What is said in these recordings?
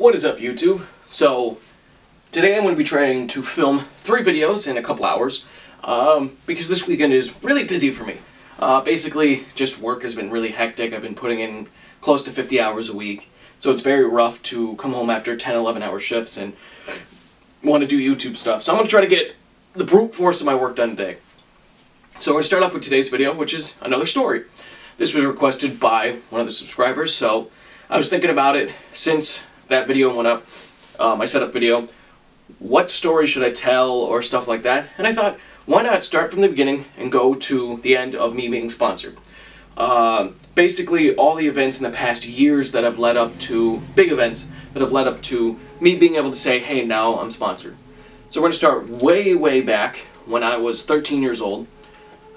What is up, YouTube? So today I'm going to be trying to film 3 videos in a couple hours because this weekend is really busy for me. Basically, just work has been really hectic. I've been putting in close to 50 hours a week, so it's very rough to come home after 10, 11-hour shifts and want to do YouTube stuff. So I'm going to try to get the brute force of my work done today. So we're going to start off with today's video, which is another story. This was requested by one of the subscribers, so I was thinking about it since that video went up, my setup video. What story should I tell or stuff like that? And I thought, why not start from the beginning and go to the end of me being sponsored? Basically, all the events in the past years that have led up to, big events that have led up to me being able to say, hey, now I'm sponsored. So we're going to start way, way back when I was 13 years old.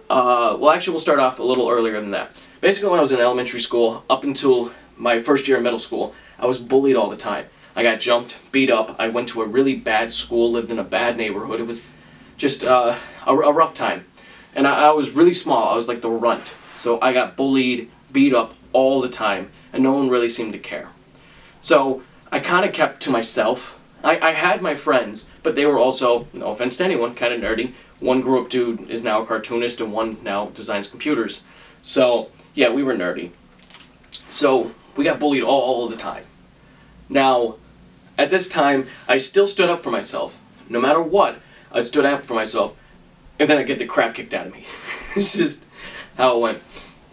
Well, actually, we'll start off a little earlier than that. Basically, when I was in elementary school, up until my first year in middle school, I was bullied all the time. I got jumped, beat up. I went to a really bad school, lived in a bad neighborhood. It was just a rough time. And I was really small. I was like the runt. So I got bullied, beat up all the time, and no one really seemed to care. So I kind of kept to myself. I had my friends, but they were also, no offense to anyone, kind of nerdy. One grew up dude is now a cartoonist, and one now designs computers. So, yeah, we were nerdy. So we got bullied all the time. Now, at this time, I still stood up for myself. No matter what, I stood up for myself, and then I get the crap kicked out of me. It's just how it went.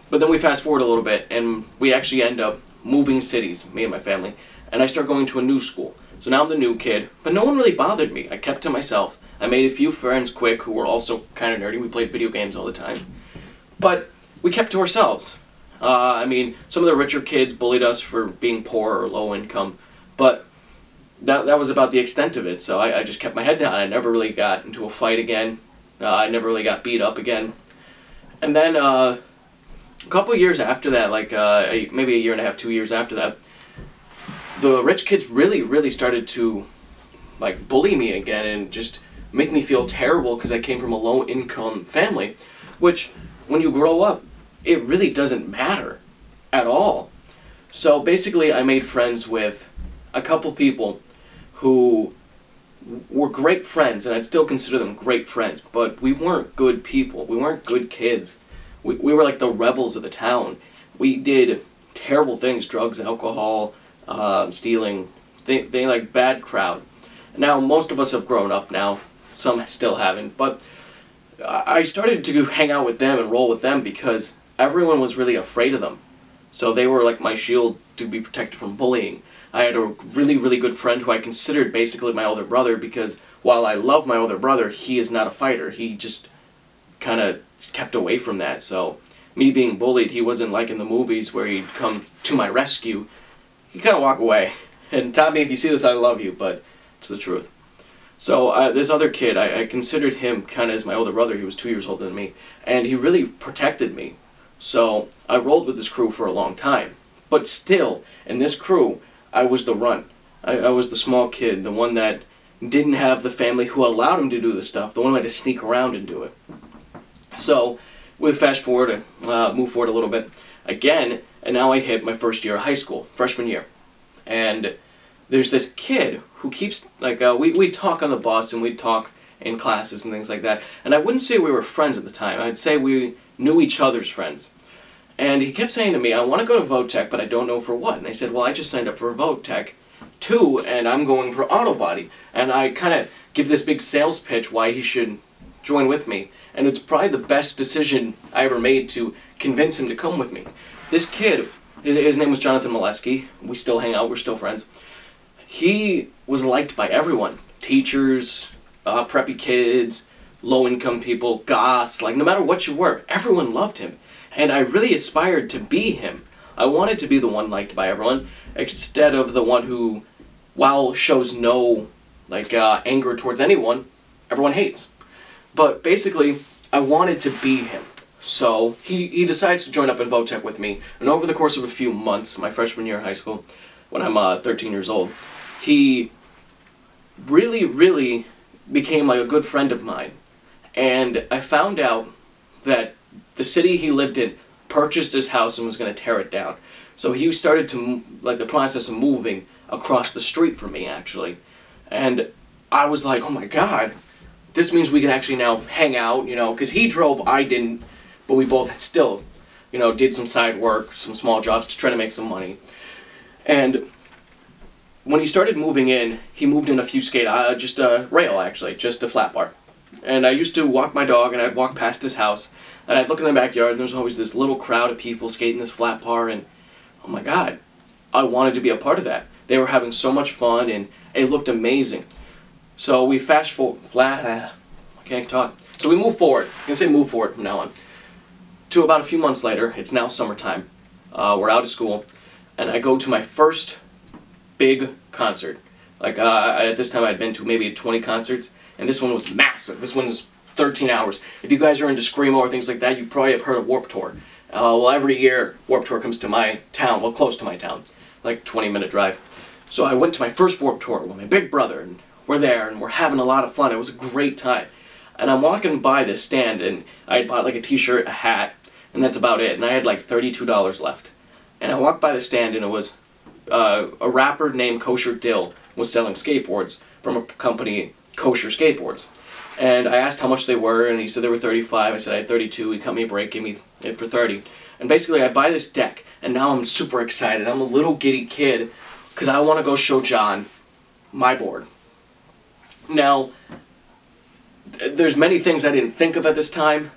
But then we fast forward a little bit, and we actually end up moving cities, me and my family, and I start going to a new school. So now I'm the new kid, but no one really bothered me. I kept to myself. I made a few friends quick who were also kind of nerdy. We played video games all the time. But we kept to ourselves. I mean, some of the richer kids bullied us for being poor or low income, but that was about the extent of it, so I just kept my head down. I never really got into a fight again. I never really got beat up again. And then a couple years after that, like maybe a year and a half, 2 years after that, the rich kids really started to like bully me again and just make me feel terrible because I came from a low income family, which when you grow up, it really doesn't matter at all. So basically I made friends with a couple people who were great friends, and I'd still consider them great friends, but we weren't good people. We weren't good kids. We were like the rebels of the town. We did terrible things, drugs, alcohol, stealing, they like bad crowd. Now most of us have grown up now, some still haven't, but I started to hang out with them and roll with them because everyone was really afraid of them. So they were like my shield to be protected from bullying. I had a really good friend who I considered basically my older brother because while I love my older brother, he is not a fighter. He just kind of kept away from that. So me being bullied, he wasn't like in the movies where he'd come to my rescue. He'd kind of walk away. And Tommy, if you see this, I love you, but it's the truth. So this other kid, I considered him kind of as my older brother. He was 2 years older than me, and he really protected me. So I rolled with this crew for a long time. But still, in this crew, I was the runt. I was the small kid, the one that didn't have the family who allowed him to do the stuff, the one who had to sneak around and do it. So we fast forward, move forward a little bit again, and now I hit my first year of high school, freshman year. And there's this kid who keeps, like, we'd talk on the bus and we'd talk in classes and things like that. And I wouldn't say we were friends at the time. I'd say we knew each other's friends. And he kept saying to me, I want to go to Votech, but I don't know for what. And I said, well, I just signed up for Votech too, and I'm going for auto body. And I kind of give this big sales pitch why he should join with me. And it's probably the best decision I ever made to convince him to come with me. This kid, his name was Jonathan Molesky. We still hang out. We're still friends. He was liked by everyone. Teachers, preppy kids, low-income people, goths. Like, no matter what you were, everyone loved him. And I really aspired to be him. I wanted to be the one liked by everyone, instead of the one who, while shows no anger towards anyone, everyone hates. But basically, I wanted to be him. So he decides to join up in Votech with me. And over the course of a few months, my freshman year in high school, when I'm 13 years old, he really became like a good friend of mine. And I found out that the city he lived in purchased his house and was going to tear it down. So he started to, like, the process of moving across the street from me, actually. And I was like, oh my god, this means we can actually now hang out, you know, because he drove, I didn't, but we both still, you know, did some side work, some small jobs to try to make some money. And when he started moving in, he moved in a few just a rail actually, just a flat bar. And I used to walk my dog, and I'd walk past his house, and I'd look in the backyard, and there's always this little crowd of people skating this flat bar, and oh my god, I wanted to be a part of that. They were having so much fun, and it looked amazing. So we I can't talk. So we move forward. I'm gonna say move forward from now on. To about a few months later, it's now summertime. We're out of school, and I go to my first big concert. Like at this time, I'd been to maybe 20 concerts, and this one was massive. This one's 13 hours. If you guys are into screamo or things like that, you probably have heard of Warped Tour. Well, every year Warped Tour comes to my town, well, close to my town, like 20-minute drive. So I went to my first Warped Tour with my big brother, and we're there, and we're having a lot of fun. It was a great time. And I'm walking by this stand, and I had bought like a t-shirt, a hat, and that's about it. And I had like $32 left. And I walked by the stand, and it was a rapper named Kosher Dill was selling skateboards from a company, Kosher Skateboards. And I asked how much they were, and he said they were 35. I said I had 32. He cut me a break, gave me it for 30. And basically I buy this deck, and now I'm super excited. I'm a little giddy kid, because I want to go show John my board. Now, there's many things I didn't think of at this time.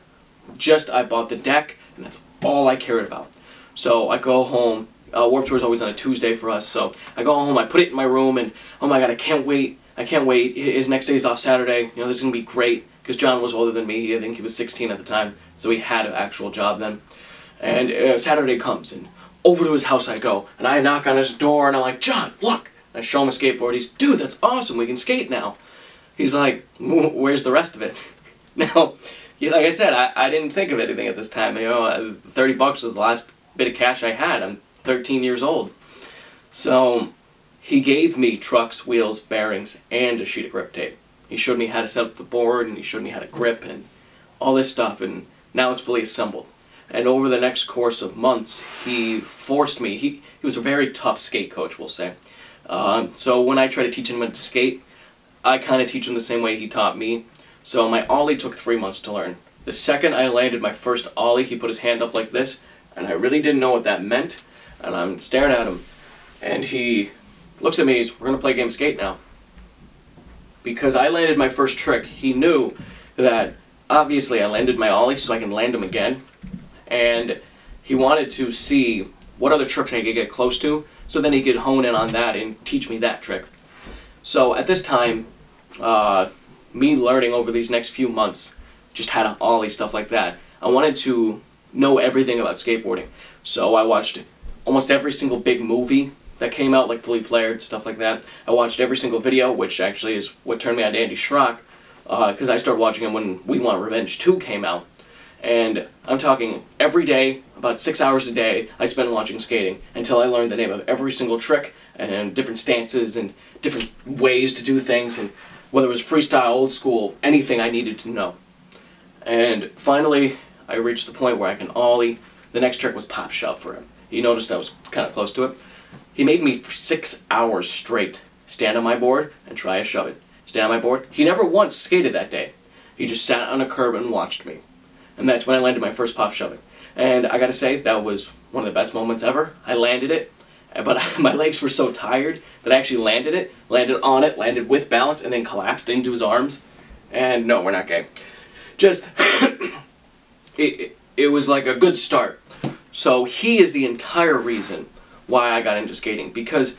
Just I bought the deck, and that's all I cared about. So I go home. Warped Tour is always on a Tuesday for us, so I go home, I put it in my room, and oh my god, I can't wait. I can't wait. His next day's off Saturday. You know, this is going to be great, because John was older than me. I think he was 16 at the time, so he had an actual job then. And Saturday comes, and over to his house I go, and I knock on his door, and I'm like, John, look! And I show him a skateboard. He's, dude, that's awesome. We can skate now. He's like, where's the rest of it? Now, like I said, I didn't think of anything at this time. You know, 30 bucks was the last bit of cash I had. I'm 13 years old. So he gave me trucks, wheels, bearings, and a sheet of grip tape. He showed me how to set up the board, and he showed me how to grip, and all this stuff, and now it's fully assembled. And over the next course of months, he forced me. He was a very tough skate coach, we'll say. So when I try to teach him how to skate, I kind of teach him the same way he taught me. So my ollie took 3 months to learn. The second I landed my first ollie, he put his hand up like this, and I really didn't know what that meant. And I'm staring at him, and he looks at me, he's, we're going to play a game of skate now. Because I landed my first trick, he knew that obviously I landed my ollie so I can land him again. And he wanted to see what other tricks I could get close to, so then he could hone in on that and teach me that trick. So at this time, me learning over these next few months, just how to ollie, stuff like that, I wanted to know everything about skateboarding. So I watched almost every single big movie that came out, like Fully Flared, stuff like that. I watched every single video, which actually is what turned me on to Andy Schrock, because I started watching him when We Want Revenge 2 came out. And I'm talking every day, about 6 hours a day, I spent watching skating until I learned the name of every single trick and different stances and different ways to do things, and whether it was freestyle, old school, anything I needed to know. And finally, I reached the point where I can ollie. The next trick was pop shove for him. He noticed I was kind of close to it. He made me for 6 hours straight stand on my board and try a shove it. Stand on my board. He never once skated that day. He just sat on a curb and watched me. And that's when I landed my first pop shoving. And I gotta say, that was one of the best moments ever. I landed it, but my legs were so tired that I actually landed it, landed on it, landed with balance, and then collapsed into his arms. And no, we're not gay. Just, it was like a good start. So he is the entire reason why I got into skating, because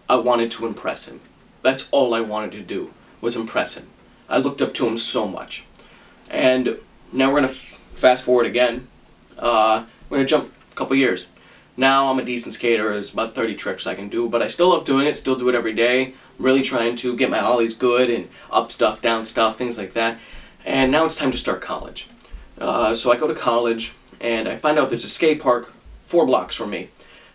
I wanted to impress him. That's all I wanted to do, was impress him. I looked up to him so much. And now we're going to fast forward again. We're going to jump a couple years. Now I'm a decent skater. There's about 30 tricks I can do, but I still love doing it, still do it every day. I'm really trying to get my ollies good and up stuff, down stuff, things like that. And now it's time to start college. So I go to college, and I find out there's a skate park 4 blocks from me.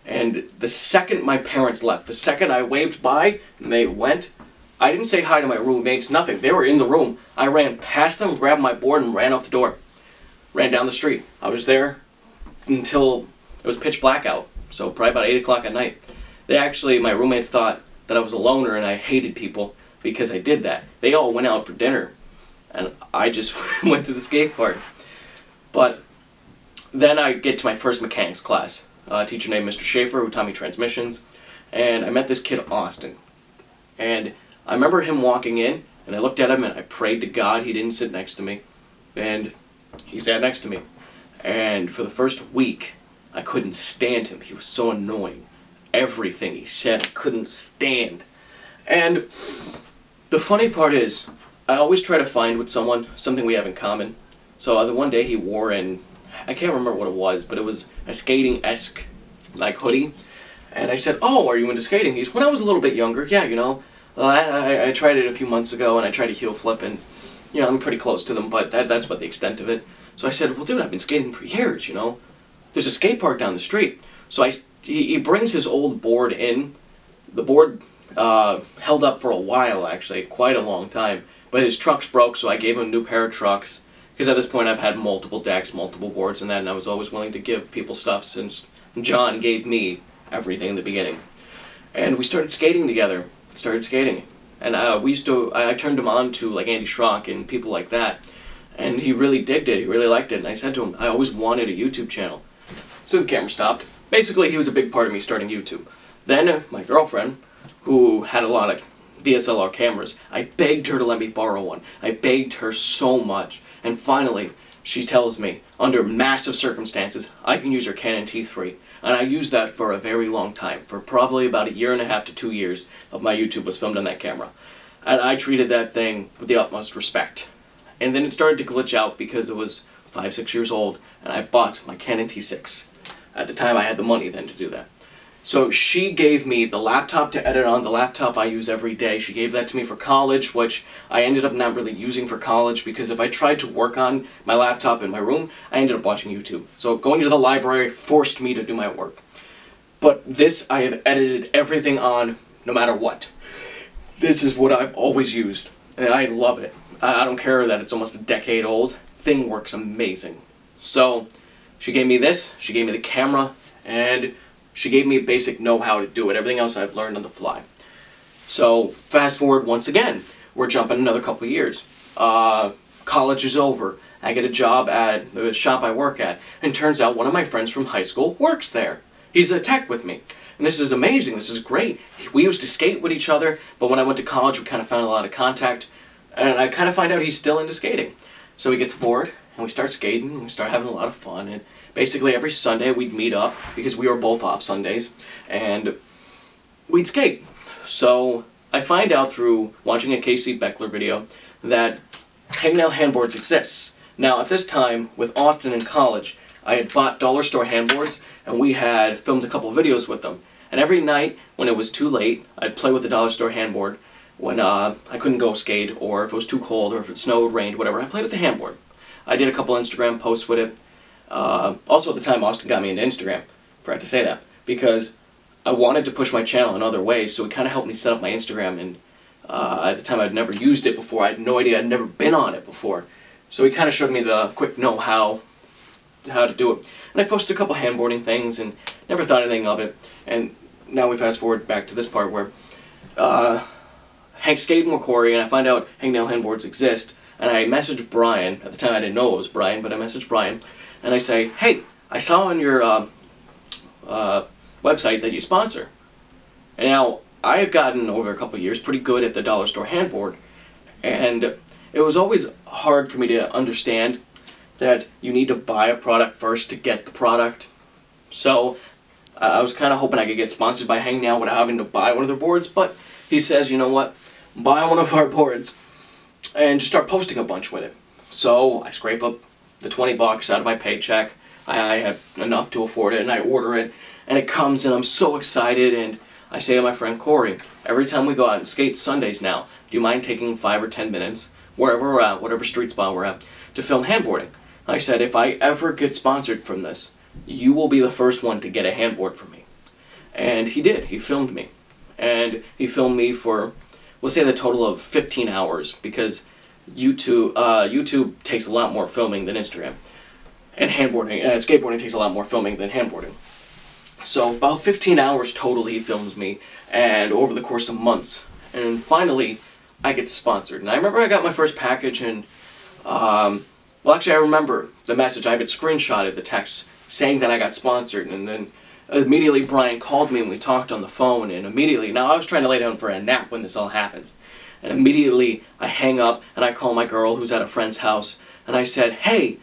And the second my parents left, the second I waved by and they went, I didn't say hi to my roommates, nothing. They were in the room. I ran past them, grabbed my board, and ran out the door. Ran down the street. I was there until it was pitch black out, so probably about 8 o'clock at night. They actually, my roommates thought that I was a loner and I hated people because I did that. They all went out for dinner, and I just went to the skate park. But then I get to my first mechanics class. A teacher named Mr. Schaefer who taught me transmissions, and I met this kid Austin. And I remember him walking in, and I looked at him and I prayed to God he didn't sit next to me. And he sat next to me. And for the first week, I couldn't stand him. He was so annoying. Everything he said I couldn't stand. And the funny part is, I always try to find with someone something we have in common. So the one day he wore I can't remember what it was, but it was a skating-esque like hoodie. And I said, "Oh, are you into skating?" He's, "When I was a little bit younger, yeah, you know. I tried it a few months ago, and I tried a heel flip, and you know, I'm pretty close to them, but that's about the extent of it." So I said, "Well, dude, I've been skating for years, you know. There's a skate park down the street." So he brings his old board in. The board held up for a while, actually, quite a long time. But his trucks broke, so I gave him a new pair of trucks. Because at this point I've had multiple decks, multiple boards and that, and I was always willing to give people stuff since John gave me everything in the beginning. And we started skating together. And I turned him on to like Andy Schrock and people like that. And he really digged it, he really liked it. And I said to him, I always wanted a YouTube channel. So the camera stopped. Basically, he was a big part of me starting YouTube. Then my girlfriend, who had a lot of DSLR cameras, I begged her to let me borrow one. I begged her so much. And finally, she tells me, under massive circumstances, I can use her Canon T3. And I used that for a very long time. For probably about 1.5 to 2 years of my YouTube was filmed on that camera. And I treated that thing with the utmost respect. And then it started to glitch out because it was 5, 6 years old, and I bought my Canon T6. At the time, I had the money then to do that. So she gave me the laptop to edit on, the laptop I use every day. She gave that to me for college, which I ended up not really using for college because if I tried to work on my laptop in my room, I ended up watching YouTube. So going to the library forced me to do my work. But this I have edited everything on no matter what. This is what I've always used, and I love it. I don't care that it's almost a decade old. Thing works amazing. So she gave me this, she gave me the camera, and she gave me a basic know-how to do it. Everything else I've learned on the fly. So fast forward once again, we're jumping another couple of years. College is over. I get a job at the shop I work at, and turns out one of my friends from high school works there. He's a tech with me. And this is amazing, this is great. We used to skate with each other, but when I went to college we kind of found a lot of contact, and I kind of find out he's still into skating. So he gets bored, and we start skating, and we start having a lot of fun, and basically every Sunday we'd meet up, because we were both off Sundays, and we'd skate. So I find out through watching a Casey Beckler video that hangnail handboards exists. Now at this time, with Austin in college, I had bought dollar store handboards, and we had filmed a couple videos with them. And every night, when it was too late, I'd play with the dollar store handboard. When I couldn't go skate, or if it was too cold, or if it snowed, rained, whatever, I played with the handboard. I did a couple Instagram posts with it. Also at the time, Austin got me into Instagram. Forgot to say that. Because I wanted to push my channel in other ways, so it kind of helped me set up my Instagram. And at the time, I'd never used it before. I had no idea. I'd never been on it before. So he kind of showed me the quick know-how to do it. And I posted a couple handboarding things and never thought anything of it. And now we fast forward back to this part where Hank's skating with Corey, and I find out hangnail handboards exist. And I messaged Brian. At the time, I didn't know it was Brian, but I messaged Brian. And I say, hey, I saw on your website that you sponsor. And now, I have gotten, over a couple of years, pretty good at the dollar store handboard. And it was always hard for me to understand that you need to buy a product first to get the product. So, I was kind of hoping I could get sponsored by Hangnail without having to buy one of their boards. But he says, you know what, buy one of our boards and just start posting a bunch with it. So, I scrape up the 20 bucks out of my paycheck. I have enough to afford it, and I order it, and it comes, and I'm so excited, and I say to my friend Corey, every time we go out and skate Sundays now, do you mind taking 5 or 10 minutes, wherever we're at, whatever street spot we're at, to film handboarding? I said, if I ever get sponsored from this, you will be the first one to get a handboard from me. And he did. He filmed me. And he filmed me for, we'll say the total of 15 hours, because YouTube takes a lot more filming than Instagram. And handboarding, skateboarding takes a lot more filming than handboarding. So about 15 hours total he films me, and over the course of months. And finally, I get sponsored. And I remember I got my first package, and, well, actually, I remember the message. I had screenshotted the text saying that I got sponsored, and then immediately Brian called me and we talked on the phone, and immediately, now I was trying to lay down for a nap when this all happens, and immediately I hang up and I call my girl who's at a friend's house, and I said, hey,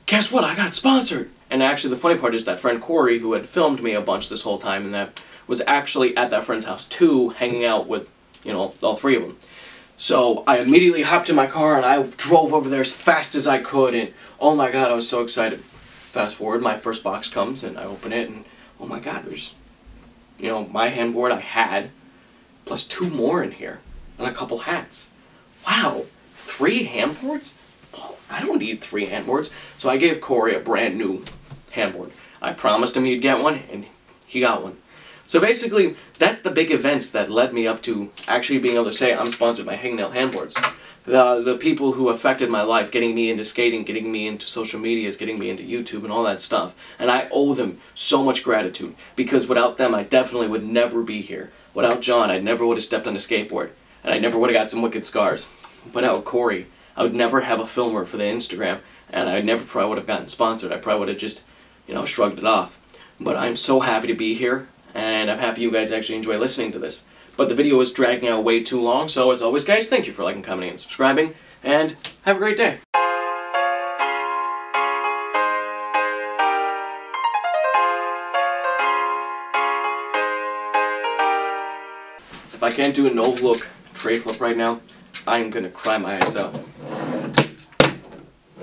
guess what, I got sponsored. And actually the funny part is that friend Corey, who had filmed me a bunch this whole time, and that was actually at that friend's house too, hanging out with, you know, all three of them. So I immediately hopped in my car and I drove over there as fast as I could, and oh my god, I was so excited. Fast forward, my first box comes and I open it, and oh my god, there's, you know, my handboard I had, plus 2 more in here, and a couple hats. Wow, 3 handboards? Oh, I don't need 3 handboards. So I gave Corey a brand new handboard. I promised him he'd get one, and he got one. So basically, that's the big events that led me up to actually being able to say I'm sponsored by Hangnail Handboards. The people who affected my life, getting me into skating, getting me into social medias, getting me into YouTube and all that stuff. And I owe them so much gratitude, because without them I definitely would never be here. Without John, I never would have stepped on a skateboard, and I never would have got some wicked scars. Without Corey, I would never have a filmer for the Instagram, and I never probably would have gotten sponsored. I probably would have just, you know, shrugged it off. But I'm so happy to be here, and I'm happy you guys actually enjoy listening to this. But the video is dragging out way too long, so as always guys, thank you for liking, commenting, and subscribing, and have a great day. If I can't do a no-look tray flip right now, I'm gonna cry my eyes out.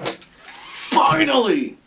Finally!